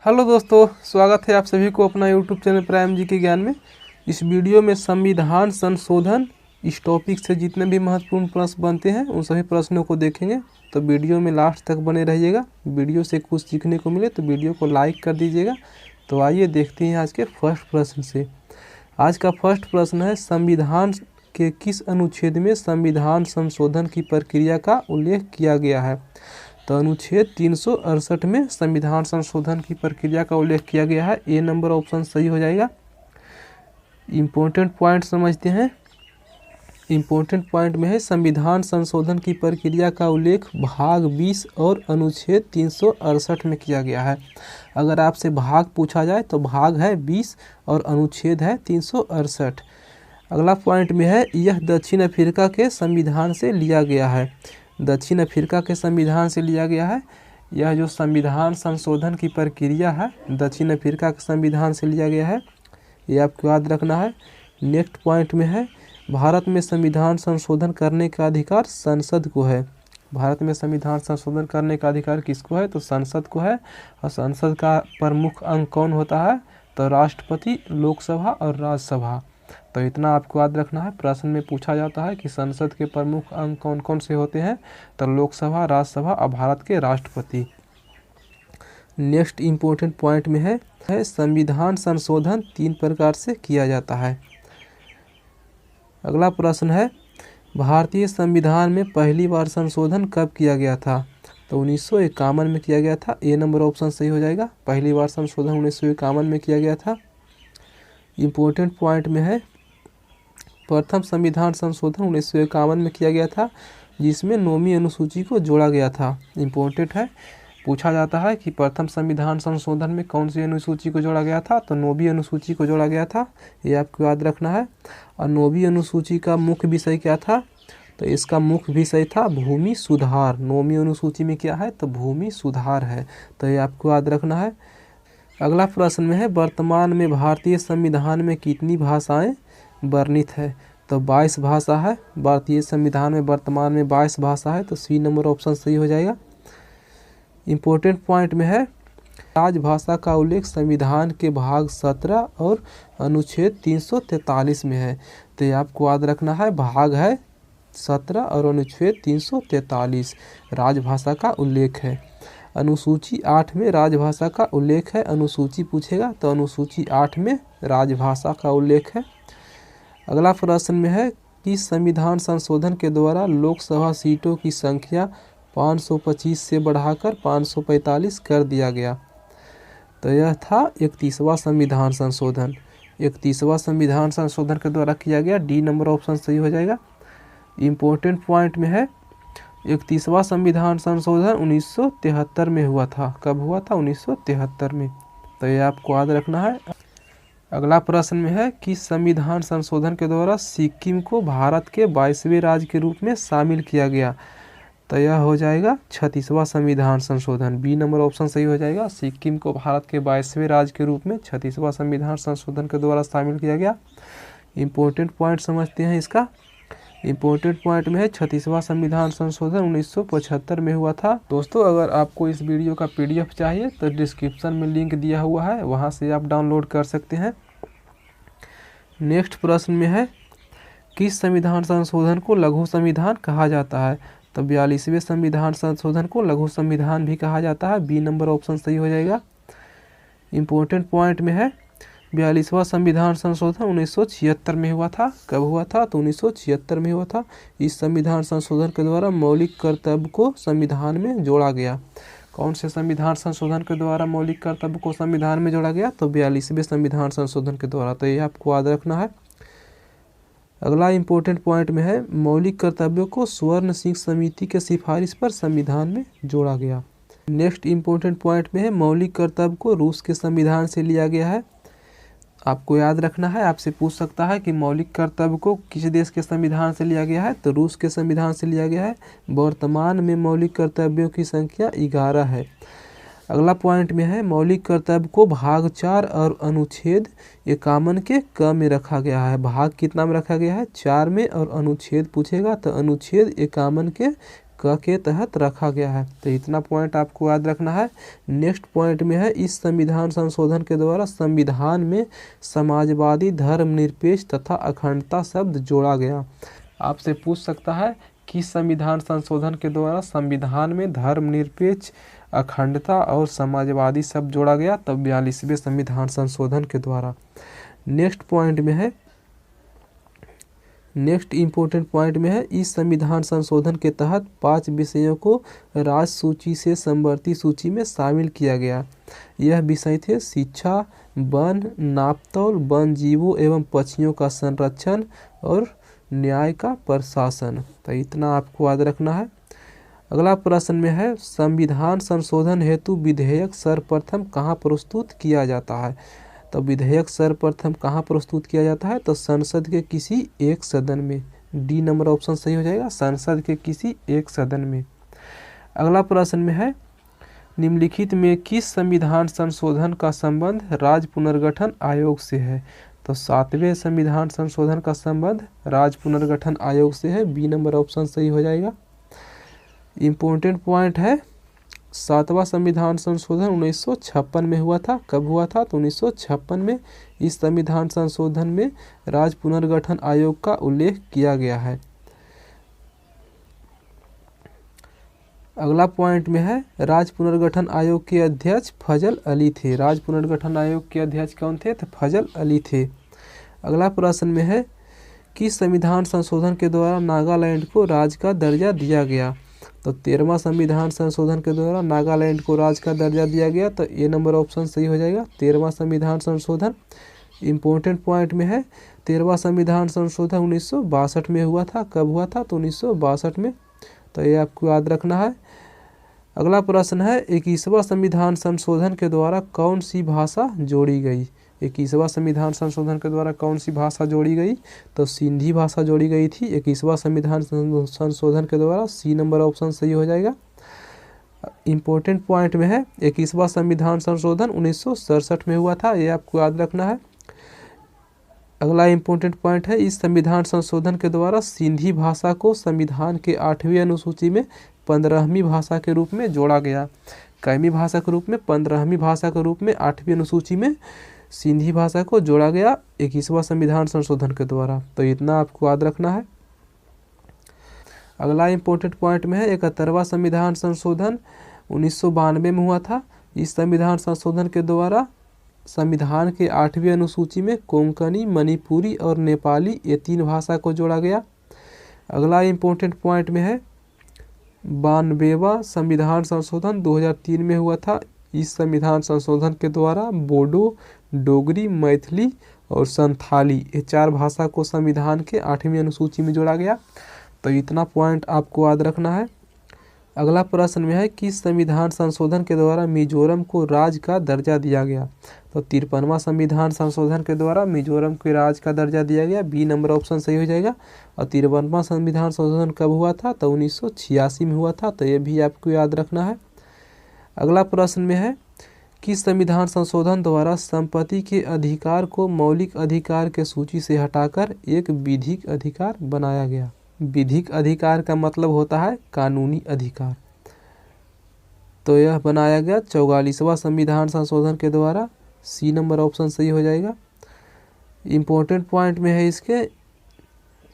Hello दोस्तों, स्वागत है आप सभी को अपना यूट्यूब चैनल प्राइम जी के ज्ञान में। इस वीडियो में संविधान संशोधन इस टॉपिक से जितने भी महत्वपूर्ण प्रश्न बनते हैं उन सभी प्रश्नों को देखेंगे। तो वीडियो में लास्ट तक बने रहिएगा। वीडियो से कुछ सीखने को मिले तो वीडियो को लाइक कर दीजिएगा। तो आइए देखते हैं आज के फर्स्ट प्रश्न से। आज का फर्स्ट प्रश्न है, संविधान के किस अनुच्छेद में संविधान संशोधन की प्रक्रिया का उल्लेख किया गया है? तो अनुच्छेद 368 में संविधान संशोधन की प्रक्रिया का उल्लेख किया गया है। ए नंबर ऑप्शन सही हो जाएगा। इम्पोर्टेंट पॉइंट समझते हैं। इम्पोर्टेंट पॉइंट में है, संविधान संशोधन की प्रक्रिया का उल्लेख भाग 20 और अनुच्छेद 368 में किया गया है। अगर आपसे भाग पूछा जाए तो भाग है 20 और अनुच्छेद है 368। अगला पॉइंट में है, यह दक्षिण अफ्रीका के संविधान से लिया गया है। दक्षिण अफ्रीका के संविधान से लिया गया है। यह जो संविधान संशोधन की प्रक्रिया है दक्षिण अफ्रीका के संविधान से लिया गया है, ये आपको याद रखना है। नेक्स्ट पॉइंट में है, भारत में संविधान संशोधन करने का अधिकार संसद को है। भारत में संविधान संशोधन करने का अधिकार किसको है? तो संसद को है। और संसद का प्रमुख अंग कौन होता है? तो राष्ट्रपति, लोकसभा और राज्यसभा। तो इतना आपको याद रखना है। प्रश्न में पूछा जाता है कि संसद के प्रमुख अंग कौन कौन से होते हैं? तो लोकसभा, राज्यसभा और भारत के राष्ट्रपति। नेक्स्ट इम्पोर्टेंट पॉइंट में है संविधान संशोधन 3 प्रकार से किया जाता है। अगला प्रश्न है, भारतीय संविधान में पहली बार संशोधन कब किया गया था? तो 1951 में किया गया था। ए नंबर ऑप्शन सही हो जाएगा। पहली बार संशोधन 1951 में किया गया था। इम्पोर्टेंट पॉइंट में है, प्रथम संविधान संशोधन 1951 में किया गया था, जिसमें 9वीं अनुसूची को जोड़ा गया था। इम्पोर्टेंट है, पूछा जाता है कि प्रथम संविधान संशोधन में कौन सी अनुसूची को जोड़ा गया था? तो 9वीं अनुसूची को जोड़ा गया था। ये आपको याद रखना है। और 9वीं अनुसूची का मुख्य विषय क्या था? तो इसका मुख्य विषय था भूमि सुधार। 9वीं अनुसूची में क्या है? तो भूमि सुधार है। तो ये आपको याद रखना है। अगला प्रश्न में है, वर्तमान में भारतीय संविधान में कितनी भाषाएं वर्णित है? तो 22 भाषा है। भारतीय संविधान में वर्तमान में 22 भाषा है। तो सी नंबर ऑप्शन सही हो जाएगा। इम्पोर्टेंट पॉइंट में है, राजभाषा का उल्लेख संविधान के भाग 17 और अनुच्छेद 343 में है। तो ये आपको याद रखना है। भाग है 17 और अनुच्छेद 343 राजभाषा का उल्लेख है। अनुसूची 8 में राजभाषा का उल्लेख है। अनुसूची पूछेगा तो अनुसूची 8 में राजभाषा का उल्लेख है। अगला प्रश्न में है कि संविधान संशोधन के द्वारा लोकसभा सीटों की संख्या 525 से बढ़ाकर 545 कर दिया गया। तो यह था 31वां संविधान संशोधन। 31वां संविधान संशोधन के द्वारा किया गया। डी नंबर ऑप्शन सही हो जाएगा। इम्पोर्टेंट पॉइंट में है, 31वां संविधान संशोधन 1973 में हुआ था। कब हुआ था? 1973 में। तो ये आपको याद रखना है। अगला प्रश्न में है कि संविधान संशोधन के द्वारा सिक्किम को भारत के 22वें राज्य के रूप में शामिल किया गया। तो यह हो जाएगा 36वां संविधान संशोधन। बी नंबर ऑप्शन सही हो जाएगा। सिक्किम को भारत के 22वें राज्य के रूप में 36वां संविधान संशोधन के द्वारा शामिल किया गया। इम्पोर्टेंट पॉइंट समझते हैं इसका। इम्पोर्टेंट पॉइंट में है, 36वां संविधान संशोधन 1975 में हुआ था। दोस्तों, अगर आपको इस वीडियो का PDF चाहिए तो डिस्क्रिप्शन में लिंक दिया हुआ है, वहां से आप डाउनलोड कर सकते हैं। नेक्स्ट प्रश्न में है, किस संविधान संशोधन को लघु संविधान कहा जाता है? तो 42वें संविधान संशोधन को लघु संविधान भी कहा जाता है। बी नंबर ऑप्शन सही हो जाएगा। इम्पोर्टेंट पॉइंट में है, 42वां संविधान संशोधन 1976 में हुआ था। कब हुआ था? तो 1976 में हुआ था। इस संविधान संशोधन के द्वारा मौलिक कर्तव्य को संविधान में जोड़ा गया। कौन से संविधान संशोधन के द्वारा मौलिक कर्तव्य को संविधान में जोड़ा गया? तो 42वें संविधान संशोधन के द्वारा। तो ये आपको याद रखना है। अगला इम्पोर्टेंट पॉइंट में है, मौलिक कर्तव्यों को स्वर्ण सिंह समिति के सिफारिश पर संविधान में जोड़ा गया। नेक्स्ट इम्पोर्टेंट पॉइंट में है, मौलिक कर्तव्य को रूस के संविधान से लिया गया है। आपको याद रखना है। आपसे पूछ सकता है कि मौलिक कर्तव्य को किस देश के संविधान से लिया गया है? तो रूस के संविधान से लिया गया है। वर्तमान में मौलिक कर्तव्यों की संख्या 11 है। अगला पॉइंट में है, मौलिक कर्तव्य को भाग 4 और अनुच्छेद 51 के क में रखा गया है। भाग कितना में रखा गया है? 4 में। और अनुच्छेद पूछेगा तो अनुच्छेद 51 के क के तहत रखा गया है। तो इतना पॉइंट आपको याद रखना है। नेक्स्ट पॉइंट में है, इस संविधान संशोधन के द्वारा संविधान में समाजवादी, धर्मनिरपेक्ष तथा अखंडता शब्द जोड़ा गया। आपसे पूछ सकता है कि संविधान संशोधन के द्वारा संविधान में धर्मनिरपेक्ष, अखंडता और समाजवादी शब्द जोड़ा गया, तब 42वें संविधान संशोधन के द्वारा। नेक्स्ट पॉइंट में है, नेक्स्ट इम्पोर्टेंट पॉइंट में है, इस संविधान संशोधन के तहत 5 विषयों को राज सूची से समवर्ती सूची में शामिल किया गया। यह विषय थे शिक्षा, वन, नापतौल, वन जीवों एवं पक्षियों का संरक्षण और न्याय का प्रशासन। तो इतना आपको याद रखना है। अगला प्रश्न में है, संविधान संशोधन हेतु विधेयक सर्वप्रथम कहाँ प्रस्तुत किया जाता है। तो विधेयक सर्वप्रथम कहाँ प्रस्तुत किया जाता है, तो संसद के किसी एक सदन में। डी नंबर ऑप्शन सही हो जाएगा, संसद के किसी एक सदन में। अगला प्रश्न में है, निम्नलिखित में किस संविधान संशोधन का संबंध राज्य पुनर्गठन आयोग से है। तो 7वें संविधान संशोधन का संबंध राज्य पुनर्गठन आयोग से है। बी नंबर ऑप्शन सही हो जाएगा। इम्पोर्टेंट पॉइंट है, 7वां संविधान संशोधन 1956 में हुआ था। कब हुआ था, तो 1956 में इस संविधान संशोधन में राज्य पुनर्गठन आयोग का उल्लेख किया गया है। अगला पॉइंट में है, राज्य पुनर्गठन आयोग के अध्यक्ष फजल अली थे। राज्य पुनर्गठन आयोग के अध्यक्ष कौन थे, तो फजल अली थे। अगला प्रश्न में है, किस संविधान संशोधन के द्वारा नागालैंड को राज्य का दर्जा दिया गया। तो 13वां संविधान संशोधन के द्वारा नागालैंड को राज्य का दर्जा दिया गया। तो ए नंबर ऑप्शन सही हो जाएगा, 13वां संविधान संशोधन। इम्पोर्टेंट पॉइंट में है, 13वां संविधान संशोधन 1962 में हुआ था। कब हुआ था, तो 1962 में। तो ये आपको याद रखना है। अगला प्रश्न है, 21वां संविधान संशोधन के द्वारा कौन सी भाषा जोड़ी गई। 21वां संविधान संशोधन के द्वारा कौन सी भाषा जोड़ी गई, तो सिंधी भाषा जोड़ी गई थी 21वां संविधान संशोधन के द्वारा। सी नंबर ऑप्शन सही हो जाएगा। इम्पोर्टेंट पॉइंट में है, 21वां संविधान संशोधन 1967 में हुआ था। ये आपको याद रखना है। अगला इम्पोर्टेंट पॉइंट है, इस संविधान संशोधन के द्वारा सिंधी भाषा को संविधान के 8वीं अनुसूची में 15वीं भाषा के रूप में जोड़ा गया। कैमी भाषा के रूप में, 15वीं भाषा के रूप में 8वीं अनुसूची में सिंधी भाषा को जोड़ा गया 21वां संविधान संशोधन के द्वारा। तो इतना आपको याद रखना है। अगला इम्पोर्टेंट पॉइंट में है, 71वां संविधान संशोधन 1992 में हुआ था। इस संविधान संशोधन के द्वारा संविधान के 8वीं अनुसूची में कोंकणी, मणिपुरी और नेपाली, ये 3 भाषा को जोड़ा गया। अगला इम्पोर्टेंट पॉइंट में है, 92वां संविधान संशोधन 2003 में हुआ था। इस संविधान संशोधन के द्वारा बोडो, डोगरी, मैथिली और संथाली, ये 4 भाषा को संविधान के 8वीं अनुसूची में जोड़ा गया। तो इतना पॉइंट आपको याद रखना है। अगला प्रश्न में है, किस संविधान संशोधन के द्वारा मिजोरम को राज्य का दर्जा दिया गया। तो 53वां संविधान संशोधन के द्वारा मिजोरम को राज्य का दर्जा दिया गया। बी नंबर ऑप्शन सही हो जाएगा। और 53वां संविधान संशोधन कब हुआ था, तो 1986 में हुआ था। तो ये भी आपको याद रखना है। अगला प्रश्न में है, किस संविधान संशोधन द्वारा संपत्ति के अधिकार को मौलिक अधिकार के सूची से हटाकर एक विधिक अधिकार बनाया गया। विधिक अधिकार का मतलब होता है कानूनी अधिकार। तो यह बनाया गया 44वां संविधान संशोधन के द्वारा। सी नंबर ऑप्शन सही हो जाएगा। इम्पोर्टेंट पॉइंट में है इसके,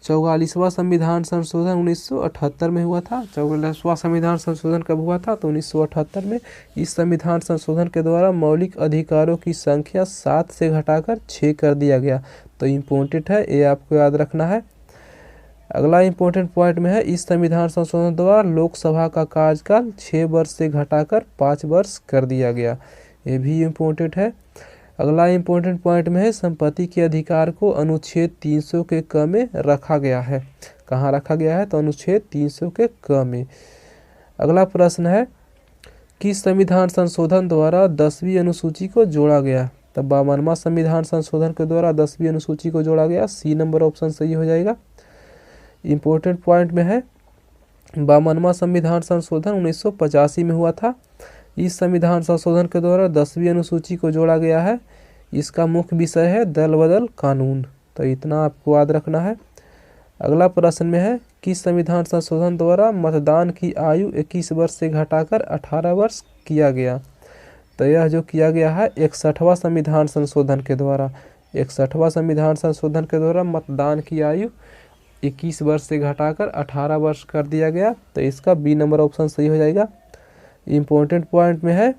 44वां संविधान संशोधन 1978 में हुआ था। 44वां संविधान संशोधन कब हुआ था, तो 1978 में। इस संविधान संशोधन के द्वारा मौलिक अधिकारों की संख्या 7 से घटाकर 6 कर दिया गया। तो इम्पोर्टेंट है, ये आपको याद रखना है। अगला इम्पोर्टेंट पॉइंट में है, इस संविधान संशोधन द्वारा लोकसभा का कार्यकाल 6 वर्ष से घटाकर 5 वर्ष कर दिया गया। ये भी इम्पोर्टेंट है। अगला इम्पोर्टेंट पॉइंट में है, संपत्ति के अधिकार को अनुच्छेद 300 के क में रखा गया है। कहाँ रखा गया है, तो अनुच्छेद 300 के क में। अगला प्रश्न है, किस संविधान संशोधन द्वारा 10वीं अनुसूची को जोड़ा गया। तो 52वां संविधान संशोधन के द्वारा 10वीं अनुसूची को जोड़ा गया। सी नंबर ऑप्शन सही हो जाएगा। इम्पोर्टेंट पॉइंट में है, 52वां संविधान संशोधन 1985 में हुआ था। इस संविधान संशोधन के द्वारा 10वीं अनुसूची को जोड़ा गया है। इसका मुख्य विषय है दल बदल कानून। तो इतना आपको याद रखना है। अगला प्रश्न में है किस संविधान संशोधन द्वारा मतदान की आयु 21 वर्ष से घटाकर 18 वर्ष किया गया। तो यह जो किया गया है 61वां संविधान संशोधन के द्वारा, 61वां संविधान संशोधन के द्वारा मतदान की आयु 21 वर्ष से घटाकर 18 वर्ष कर दिया गया। तो इसका बी नंबर ऑप्शन सही हो जाएगा। इम्पोर्टेंट पॉइंट में है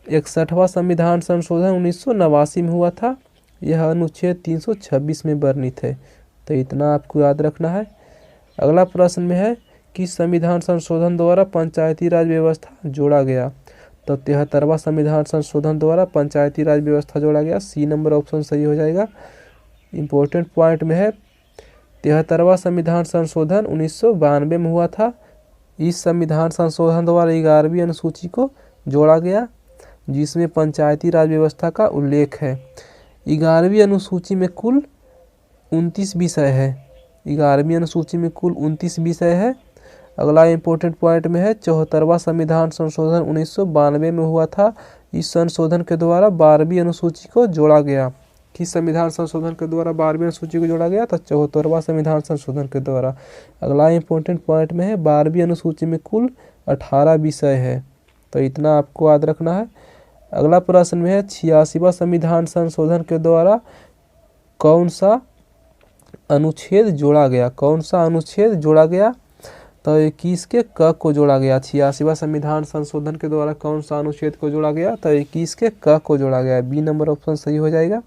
61वां संविधान संशोधन 1989 में हुआ था। यह अनुच्छेद 326 में वर्णित है। तो इतना आपको याद रखना है। अगला प्रश्न में है किस संविधान संशोधन द्वारा पंचायती राज व्यवस्था जोड़ा गया। तो 73वां संविधान संशोधन द्वारा पंचायती राज व्यवस्था जोड़ा गया। सी नंबर ऑप्शन सही हो जाएगा। इम्पोर्टेंट पॉइंट में है 73वां संविधान संशोधन 1992 में हुआ था। इस संविधान संशोधन द्वारा 11वीं अनुसूची को जोड़ा गया जिसमें पंचायती राज व्यवस्था का उल्लेख है। 11वीं अनुसूची में कुल 29 विषय है। 11वीं अनुसूची में कुल 29 विषय है। अगला इम्पोर्टेंट पॉइंट में है 74वां संविधान संशोधन 1992 में हुआ था। इस संशोधन के द्वारा 12वीं अनुसूची को जोड़ा गया। किस संविधान संशोधन के द्वारा 12वीं अनुसूची को जोड़ा गया? तो 74वां संविधान संशोधन के द्वारा। अगला इम्पोर्टेंट पॉइंट में है 12वीं अनुसूची में कुल 18 विषय है। तो इतना आपको याद रखना है। अगला प्रश्न में है 86वां संविधान संशोधन के द्वारा कौन सा अनुच्छेद जोड़ा गया? कौन सा अनुच्छेद जोड़ा गया? तो 21 के क को जोड़ा गया। 86वां संविधान संशोधन के द्वारा कौन सा अनुच्छेद को जोड़ा गया? तो 21 के क को जोड़ा गया। बी नंबर ऑप्शन सही हो जाएगा।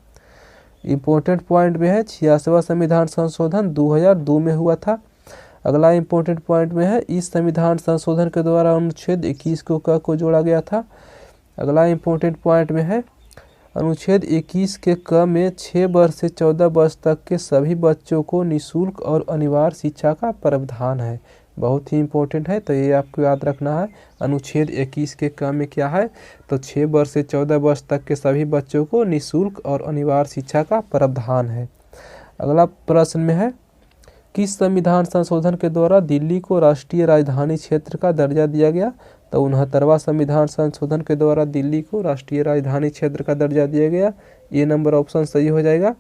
इम्पोर्टेंट पॉइंट में है 86वां संविधान संशोधन 2002 में हुआ था। अगला इम्पोर्टेंट पॉइंट में है इस संविधान संशोधन के द्वारा अनुच्छेद 21 को क को जोड़ा गया था। अगला इम्पोर्टेंट पॉइंट में है अनुच्छेद 21 के क में 6 वर्ष से 14 वर्ष तक के सभी बच्चों को निःशुल्क और अनिवार्य शिक्षा का प्रावधान है। बहुत ही इम्पोर्टेंट है, तो ये आपको याद रखना है। अनुच्छेद 21 के क में क्या है? तो 6 वर्ष से 14 वर्ष तक के सभी बच्चों को निःशुल्क और अनिवार्य शिक्षा का प्रावधान है। अगला प्रश्न में है किस संविधान संशोधन के द्वारा दिल्ली को राष्ट्रीय राजधानी क्षेत्र का दर्जा दिया गया? तो 69वां संविधान संशोधन के द्वारा दिल्ली को राष्ट्रीय राजधानी क्षेत्र का दर्जा दिया गया। ये नंबर ऑप्शन सही हो जाएगा।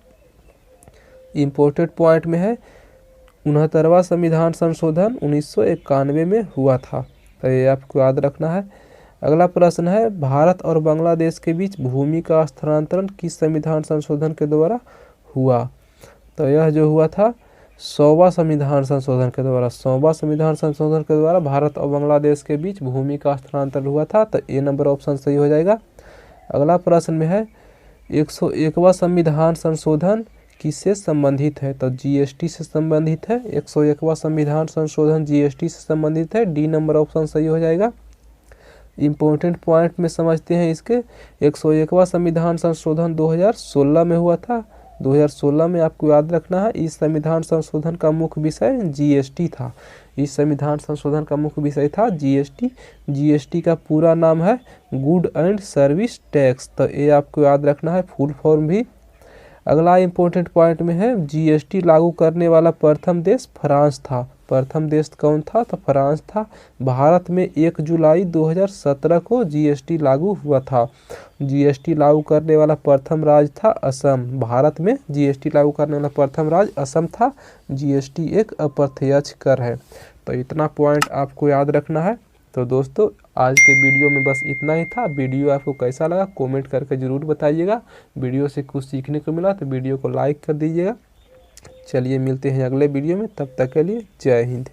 इम्पोर्टेंट पॉइंट में है 69वां संविधान संशोधन 1991 में हुआ था। तो ये आपको याद रखना है। अगला प्रश्न है भारत और बांग्लादेश के बीच भूमि का स्थानांतरण किस संविधान संशोधन के द्वारा हुआ? तो यह जो हुआ था 100वां संविधान संशोधन के द्वारा। 100वां संविधान संशोधन के द्वारा भारत और बांग्लादेश के बीच भूमि का स्थानांतरण हुआ था। तो ए नंबर ऑप्शन सही हो जाएगा। अगला प्रश्न में है 101वां संविधान संशोधन किससे संबंधित है? तो जीएसटी से संबंधित है। 101वां संविधान संशोधन जीएसटी से संबंधित है। डी नंबर ऑप्शन सही हो जाएगा। इम्पोर्टेंट पॉइंट में समझते हैं इसके। 101वां संविधान संशोधन 2016 में हुआ था। 2016 में आपको याद रखना है इस संविधान संशोधन का मुख्य विषय जीएसटी था। इस संविधान संशोधन का मुख्य विषय था जीएसटी। जीएसटी का पूरा नाम है गुड एंड सर्विस टैक्स। तो ये आपको याद रखना है, फुल फॉर्म भी। अगला इम्पोर्टेंट पॉइंट में है जीएसटी लागू करने वाला प्रथम देश फ्रांस था। प्रथम देश कौन था? तो फ्रांस था। भारत में 1 जुलाई 2017 को जीएसटी लागू हुआ था। जीएसटी लागू करने वाला प्रथम राज्य था असम। भारत में जीएसटी लागू करने वाला प्रथम राज्य असम था। जीएसटी एक अप्रत्यक्ष कर है। तो इतना पॉइंट आपको याद रखना है। तो दोस्तों आज के वीडियो में बस इतना ही था। वीडियो आपको कैसा लगा कमेंट करके ज़रूर बताइएगा। वीडियो से कुछ सीखने को मिला तो वीडियो को लाइक कर दीजिएगा। चलिए मिलते हैं अगले वीडियो में, तब तक के लिए जय हिंद।